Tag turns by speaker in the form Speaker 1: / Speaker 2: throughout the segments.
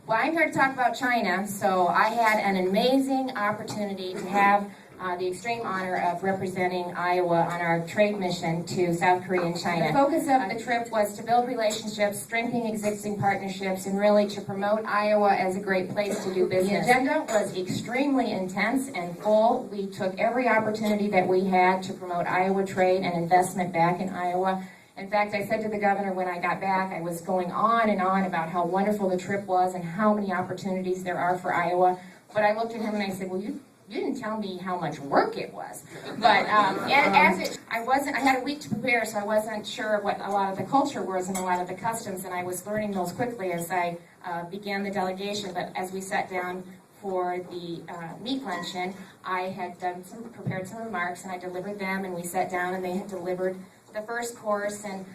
Speaker 1: Well, I'm here to talk about China. So I had an amazing opportunity to have the extreme honor of representing Iowa on our trade mission to South Korea and China. The focus of the trip was to build relationships, strengthen existing partnerships, and really to promote Iowa as a great place to do business. The agenda was extremely intense and full. We took every opportunity that we had to promote Iowa trade and investment back in Iowa. In fact, I said to the governor when I got back, I was going on and on about how wonderful the trip was and how many opportunities there are for Iowa. But I looked at him and I said, well, you didn't tell me how much work it was. But I had a week to prepare, so I wasn't sure what a lot of the culture was and a lot of the customs, and I was learning those quickly as I began the delegation. But as we sat down for the meat luncheon, I had prepared some remarks, and I delivered them, and we sat down, and they had delivered the first course, and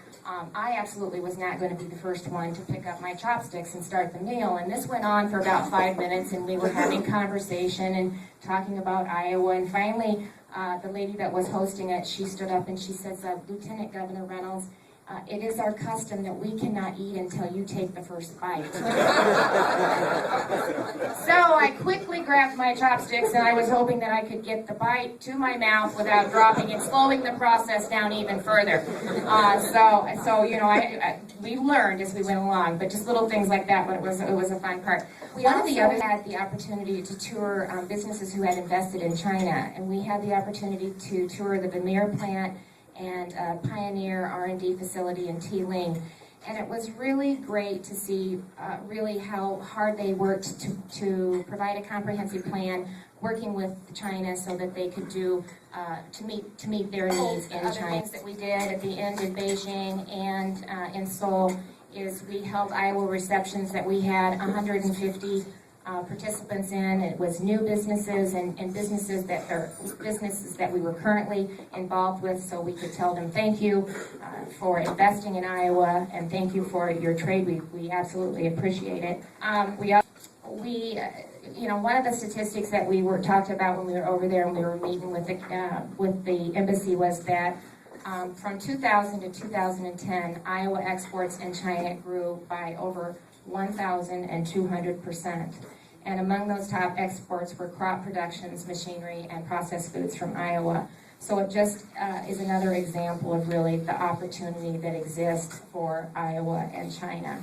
Speaker 1: I absolutely was not going to be the first one to pick up my chopsticks and start the meal. And this went on for about 5 minutes, and we were having conversation and talking about Iowa. And finally, the lady that was hosting it, she stood up and she says, Lieutenant Governor Reynolds, it is our custom that we cannot eat until you take the first bite. So I quickly grabbed my chopsticks, and I was hoping that I could get the bite to my mouth without dropping and slowing the process down even further. So you know, we learned as we went along, but just little things like that. But it was a fun part. We also had the opportunity to tour businesses who had invested in China, and we had the opportunity to tour the Vermeer plant and Pioneer R&D facility in T-Ling. And it was really great to see really how hard they worked to provide a comprehensive plan, working with China so that they could do to meet their needs in China. Things that we did at the end in Beijing and in Seoul is we held Iowa receptions that we had 150 participants in. It was new businesses and businesses that we were currently involved with, so we could tell them thank you for investing in Iowa and thank you for your trade. We absolutely appreciate it. You know, one of the statistics that we were talked about when we were over there and we were meeting with the embassy was that from 2000 to 2010, Iowa exports in China grew by over 1,200%. And among those top exports were crop productions, machinery, and processed foods from Iowa. So it just is another example of really the opportunity that exists for Iowa and China.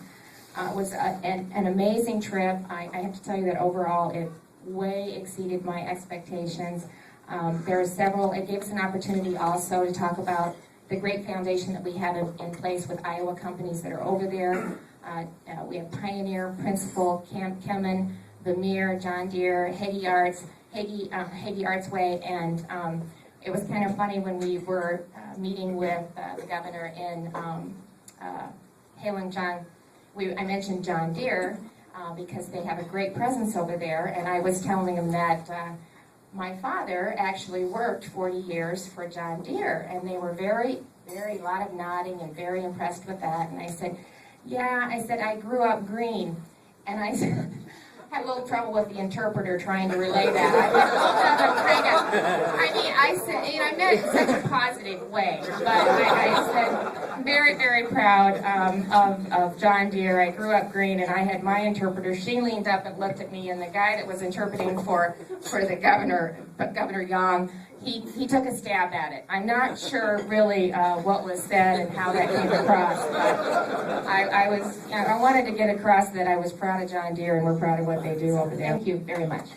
Speaker 1: It was an amazing trip. I have to tell you that overall it way exceeded my expectations. It gave us an opportunity also to talk about the great foundation that we have in place with Iowa companies that are over there. We have Pioneer, Principal, Kemen, Vermeer, John Deere, Hagee Artsway, and it was kind of funny when we were meeting with the governor in Heilongjiang. I mentioned John Deere because they have a great presence over there, and I was telling him that my father actually worked 40 years for John Deere, and they were a lot of nodding and very impressed with that. And I said, yeah, I grew up green. And I said, I had a little trouble with the interpreter trying to relay that. I said, you know, I meant it in such a positive way. But I said, I'm very, very proud of John Deere. I grew up green, and I had my interpreter. She leaned up and looked at me, and the guy that was interpreting for the governor, Governor Yang, he took a stab at it. I'm not sure really what was said and how that came across, but I wanted to get across that I was proud of John Deere and we're proud of what they do over there. Thank you very much.